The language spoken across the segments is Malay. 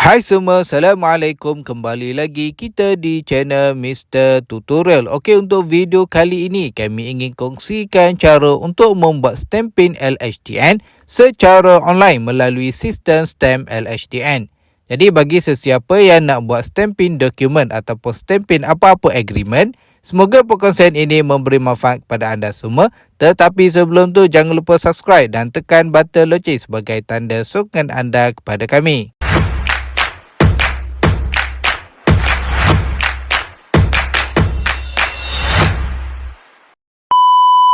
Hai semua, Assalamualaikum. Kembali lagi kita di channel Mr. Tutorial. Okey, untuk video kali ini kami ingin kongsikan cara untuk membuat stamping LHDN secara online melalui sistem stamp LHDN. Jadi bagi sesiapa yang nak buat stamping dokumen ataupun stamping apa-apa agreement, semoga perkongsian ini memberi manfaat kepada anda semua. Tetapi sebelum tu jangan lupa subscribe dan tekan button loceng sebagai tanda sokongan anda kepada kami.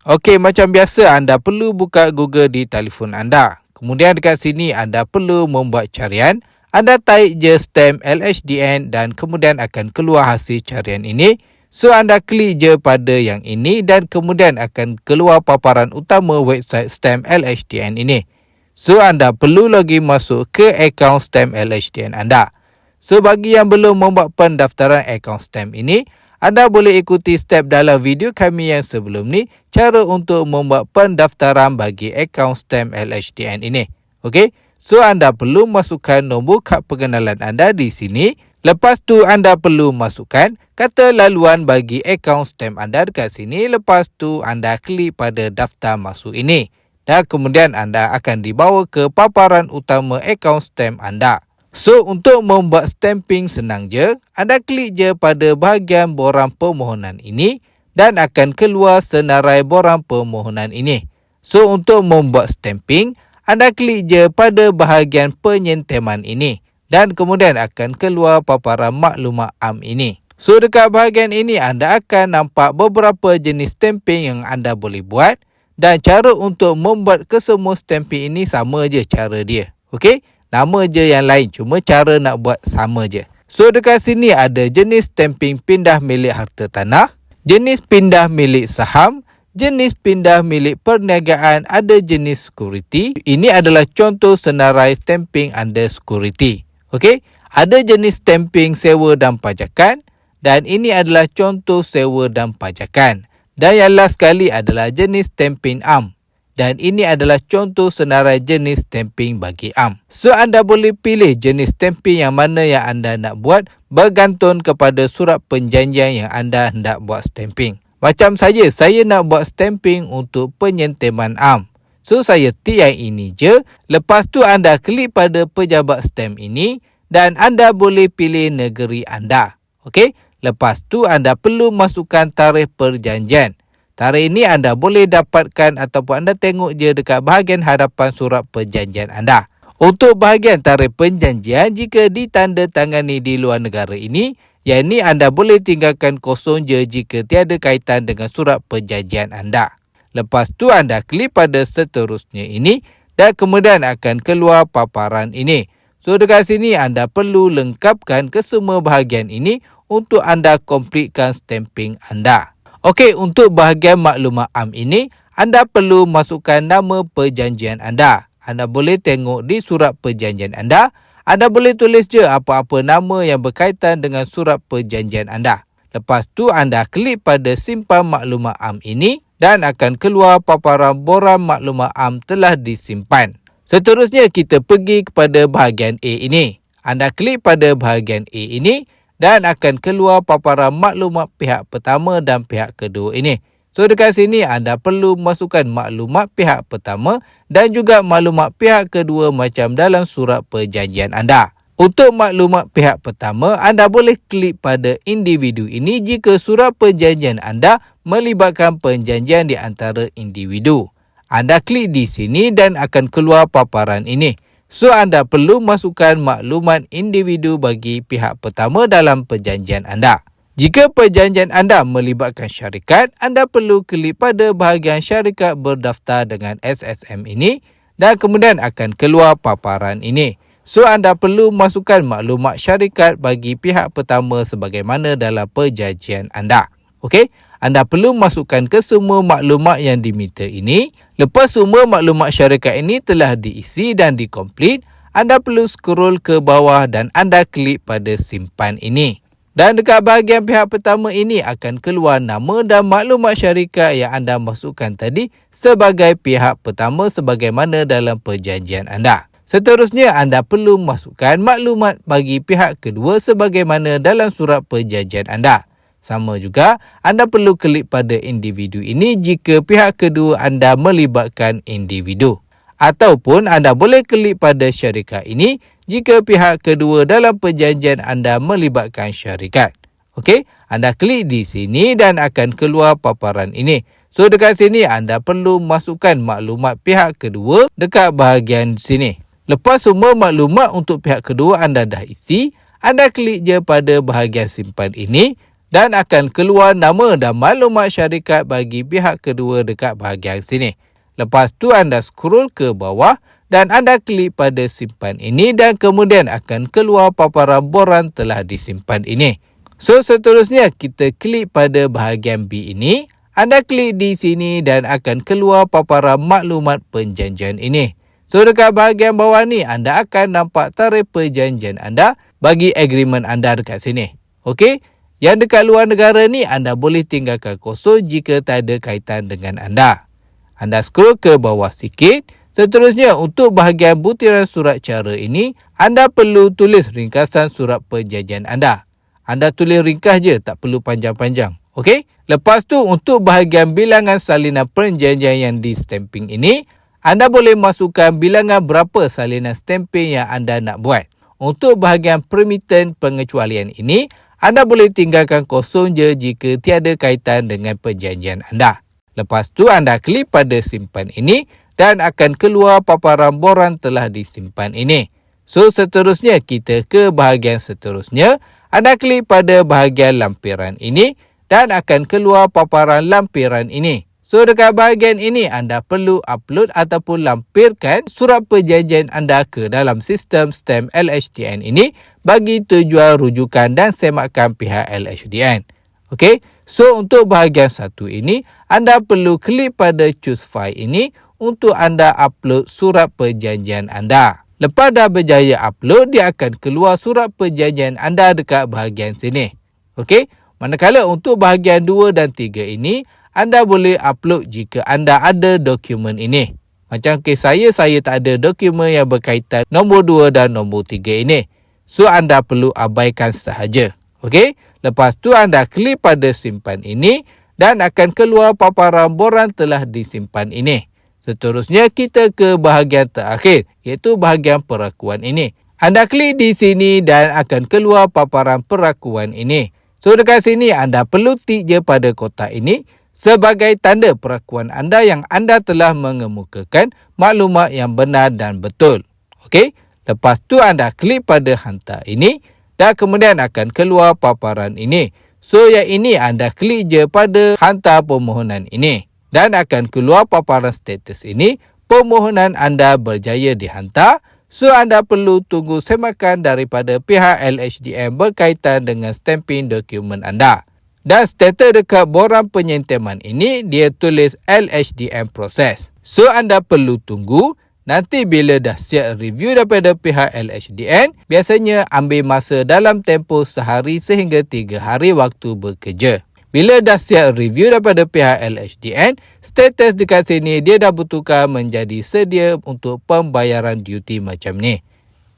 Okey, macam biasa anda perlu buka Google di telefon anda. Kemudian dekat sini anda perlu membuat carian. Anda type je stamp LHDN dan kemudian akan keluar hasil carian ini. So anda klik je pada yang ini dan kemudian akan keluar paparan utama website stamp LHDN ini. So anda perlu lagi masuk ke akaun stamp LHDN anda. So bagi yang belum membuat pendaftaran akaun stamp ini, anda boleh ikuti step dalam video kami yang sebelum ni, cara untuk membuat pendaftaran bagi akaun stamp LHDN ini. Okey, so anda perlu masukkan nombor kad pengenalan anda di sini. Lepas tu anda perlu masukkan kata laluan bagi akaun stamp anda dekat sini. Lepas tu anda klik pada daftar masuk ini. Dan kemudian anda akan dibawa ke paparan utama akaun stamp anda. So, untuk membuat stamping senang je, anda klik je pada bahagian borang permohonan ini dan akan keluar senarai borang permohonan ini. So, untuk membuat stamping, anda klik je pada bahagian penyenteman ini dan kemudian akan keluar paparan maklumat am ini. So, dekat bahagian ini anda akan nampak beberapa jenis stamping yang anda boleh buat dan cara untuk membuat kesemua stamping ini sama je cara dia. Okey? Nama je yang lain, cuma cara nak buat sama je. So dekat sini ada jenis stamping pindah milik harta tanah, jenis pindah milik saham, jenis pindah milik perniagaan, ada jenis security. Ini adalah contoh senarai stamping under security. Okey, ada jenis stamping sewa dan pajakan dan ini adalah contoh sewa dan pajakan. Dan yang last sekali adalah jenis stamping am. Dan ini adalah contoh senarai jenis stamping bagi am. So anda boleh pilih jenis stamping yang mana yang anda nak buat bergantung kepada surat perjanjian yang anda hendak buat stamping. Macam saya nak buat stamping untuk penyenteman am. So saya tik yang ini je. Lepas tu anda klik pada pejabat stamp ini dan anda boleh pilih negeri anda. Okey? Lepas tu anda perlu masukkan tarikh perjanjian. Tarikh ini anda boleh dapatkan ataupun anda tengok je dekat bahagian hadapan surat perjanjian anda. Untuk bahagian tarikh perjanjian, jika ditandatangani di luar negara ini, yang ini anda boleh tinggalkan kosong je jika tiada kaitan dengan surat perjanjian anda. Lepas tu anda klik pada seterusnya ini dan kemudian akan keluar paparan ini. So dekat sini anda perlu lengkapkan kesemua bahagian ini untuk anda completekan stamping anda. Okey, untuk bahagian maklumat am ini, anda perlu masukkan nama perjanjian anda. Anda boleh tengok di surat perjanjian anda. Anda boleh tulis je apa-apa nama yang berkaitan dengan surat perjanjian anda. Lepas tu anda klik pada simpan maklumat am ini dan akan keluar paparan borang maklumat am telah disimpan. Seterusnya kita pergi kepada bahagian A ini. Anda klik pada bahagian A ini dan akan keluar paparan maklumat pihak pertama dan pihak kedua ini. So dekat sini anda perlu masukkan maklumat pihak pertama dan juga maklumat pihak kedua macam dalam surat perjanjian anda. Untuk maklumat pihak pertama, anda boleh klik pada individu ini jika surat perjanjian anda melibatkan perjanjian di antara individu. Anda klik di sini dan akan keluar paparan ini. So, anda perlu masukkan maklumat individu bagi pihak pertama dalam perjanjian anda. Jika perjanjian anda melibatkan syarikat, anda perlu klik pada bahagian syarikat berdaftar dengan SSM ini dan kemudian akan keluar paparan ini. So, anda perlu masukkan maklumat syarikat bagi pihak pertama sebagaimana dalam perjanjian anda. Okey? Anda perlu masukkan kesemua maklumat yang diminta ini. Lepas semua maklumat syarikat ini telah diisi dan dikomplit, anda perlu scroll ke bawah dan anda klik pada simpan ini. Dan dekat bahagian pihak pertama ini akan keluar nama dan maklumat syarikat yang anda masukkan tadi sebagai pihak pertama sebagaimana dalam perjanjian anda. Seterusnya, anda perlu masukkan maklumat bagi pihak kedua sebagaimana dalam surat perjanjian anda. Sama juga, anda perlu klik pada individu ini jika pihak kedua anda melibatkan individu. Ataupun anda boleh klik pada syarikat ini jika pihak kedua dalam perjanjian anda melibatkan syarikat. Okey, anda klik di sini dan akan keluar paparan ini. So, dekat sini anda perlu masukkan maklumat pihak kedua dekat bahagian sini. Lepas semua maklumat untuk pihak kedua anda dah isi, anda klik je pada bahagian simpan ini dan akan keluar nama dan maklumat syarikat bagi pihak kedua dekat bahagian sini. Lepas tu anda scroll ke bawah dan anda klik pada simpan ini dan kemudian akan keluar paparan borang telah disimpan ini. So, seterusnya kita klik pada bahagian B ini. Anda klik di sini dan akan keluar paparan maklumat perjanjian ini. So, dekat bahagian bawah ni, anda akan nampak tarikh perjanjian anda bagi agreement anda dekat sini. Okey? Yang dekat luar negara ni, anda boleh tinggalkan kosong jika tak ada kaitan dengan anda. Anda scroll ke bawah sikit. Seterusnya, untuk bahagian butiran surat cara ini, anda perlu tulis ringkasan surat perjanjian anda. Anda tulis ringkas je, tak perlu panjang-panjang. Okey? Lepas tu, untuk bahagian bilangan salinan perjanjian yang di stamping ini, anda boleh masukkan bilangan berapa salinan stamping yang anda nak buat. Untuk bahagian permitan pengecualian ini, anda boleh tinggalkan kosong je jika tiada kaitan dengan perjanjian anda. Lepas tu, anda klik pada simpan ini dan akan keluar paparan borang telah disimpan ini. So, seterusnya kita ke bahagian seterusnya. Anda klik pada bahagian lampiran ini dan akan keluar paparan lampiran ini. So, dekat bahagian ini anda perlu upload ataupun lampirkan surat perjanjian anda ke dalam sistem stem LHDN ini bagi tujuan rujukan dan semakan pihak LHDN. Okey, so untuk bahagian satu ini, anda perlu klik pada choose file ini untuk anda upload surat perjanjian anda. Lepas dah berjaya upload, dia akan keluar surat perjanjian anda dekat bahagian sini. Okey, manakala untuk bahagian 2 dan 3 ini, anda boleh upload jika anda ada dokumen ini. Macam kes saya tak ada dokumen yang berkaitan nombor 2 dan nombor 3 ini. So, anda perlu abaikan sahaja. Okey? Lepas tu, anda klik pada simpan ini dan akan keluar paparan borang telah disimpan ini. Seterusnya, kita ke bahagian terakhir, iaitu bahagian perakuan ini. Anda klik di sini dan akan keluar paparan perakuan ini. So, dekat sini, anda perlu tik je pada kotak ini sebagai tanda perakuan anda yang anda telah mengemukakan maklumat yang benar dan betul. Okey? Lepas tu anda klik pada hantar ini dan kemudian akan keluar paparan ini. So, yang ini anda klik je pada hantar permohonan ini dan akan keluar paparan status ini. Permohonan anda berjaya dihantar. So, anda perlu tunggu semakan daripada pihak LHDN berkaitan dengan stamping dokumen anda. Dan status dekat borang penyentiman ini, dia tulis LHDN process. So, anda perlu tunggu. Nanti bila dah siap review daripada pihak LHDN, biasanya ambil masa dalam tempoh sehari sehingga 3 hari waktu bekerja. Bila dah siap review daripada pihak LHDN, status dekat sini dia dah bertukar menjadi sedia untuk pembayaran duty macam ni.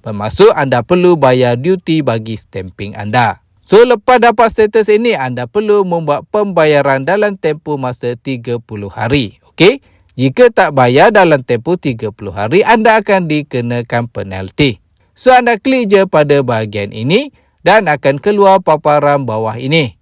Bermaksud anda perlu bayar duty bagi stamping anda. So, lepas dapat status ini, anda perlu membuat pembayaran dalam tempoh masa 30 hari. Okey? Jika tak bayar dalam tempoh 30 hari, anda akan dikenakan penalti. So, anda klik je pada bahagian ini dan akan keluar paparan bawah ini.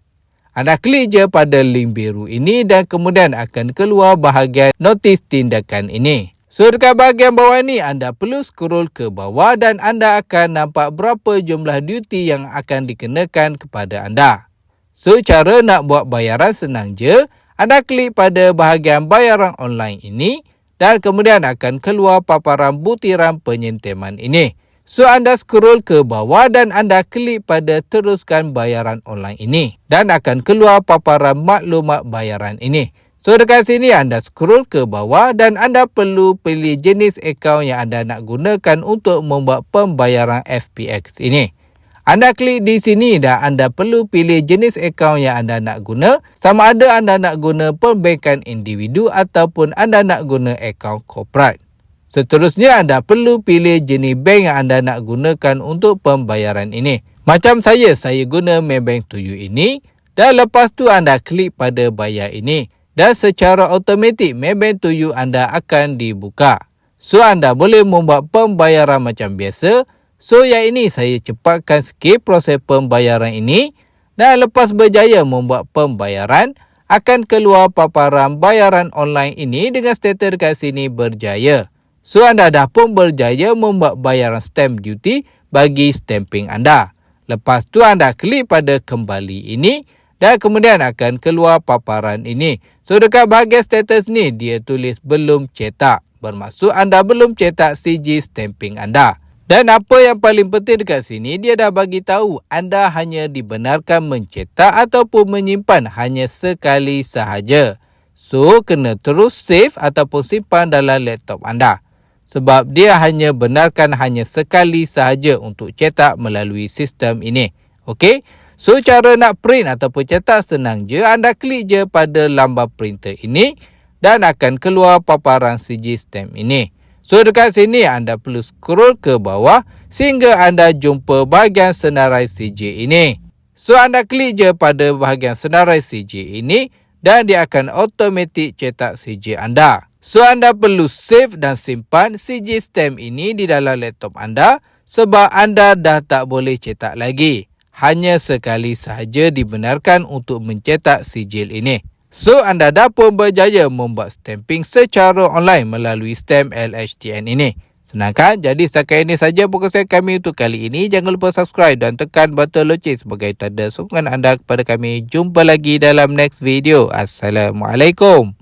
Anda klik je pada link biru ini dan kemudian akan keluar bahagian notis tindakan ini. So, dekat bahagian bawah ni, anda perlu scroll ke bawah dan anda akan nampak berapa jumlah duty yang akan dikenakan kepada anda. So, cara nak buat bayaran senang je. Anda klik pada bahagian bayaran online ini dan kemudian akan keluar paparan butiran penyentiman ini. So, anda scroll ke bawah dan anda klik pada teruskan bayaran online ini dan akan keluar paparan maklumat bayaran ini. So, dekat sini anda scroll ke bawah dan anda perlu pilih jenis akaun yang anda nak gunakan untuk membuat pembayaran FPX ini. Anda klik di sini dan anda perlu pilih jenis akaun yang anda nak guna, sama ada anda nak guna perbankan individu ataupun anda nak guna akaun korporat. Seterusnya, anda perlu pilih jenis bank yang anda nak gunakan untuk pembayaran ini. Macam saya guna Maybank To You ini, dan lepas tu anda klik pada bayar ini. Dan secara automatik Maybank To You anda akan dibuka. So, anda boleh membuat pembayaran macam biasa. So, yang ini saya cepatkan sikit proses pembayaran ini. Dan lepas berjaya membuat pembayaran, akan keluar paparan bayaran online ini dengan status dekat sini berjaya. So, anda dah pun berjaya membuat bayaran stamp duty bagi stamping anda. Lepas tu anda klik pada kembali ini dan kemudian akan keluar paparan ini. So, dekat bahagian status ni dia tulis belum cetak. Bermaksud anda belum cetak sijil stamping anda. Dan apa yang paling penting dekat sini, dia dah bagi tahu anda hanya dibenarkan mencetak ataupun menyimpan hanya sekali sahaja. So, kena terus save ataupun simpan dalam laptop anda. Sebab dia hanya benarkan hanya sekali sahaja untuk cetak melalui sistem ini. Okey? So, cara nak print ataupun cetak senang je. Anda klik je pada lambar printer ini dan akan keluar paparan sijil stamp ini. So, dekat sini anda perlu scroll ke bawah sehingga anda jumpa bahagian senarai sijil ini. So, anda klik je pada bahagian senarai sijil ini dan dia akan automatik cetak sijil anda. So, anda perlu save dan simpan sijil stamp ini di dalam laptop anda sebab anda dah tak boleh cetak lagi. Hanya sekali sahaja dibenarkan untuk mencetak sijil ini. So, anda dah pun berjaya membuat stamping secara online melalui stamp LHDN ini. Senang kan? Jadi setakat ini saja perkongsian kami untuk kali ini. Jangan lupa subscribe dan tekan button loceng sebagai tanda sokongan anda kepada kami. Jumpa lagi dalam next video. Assalamualaikum.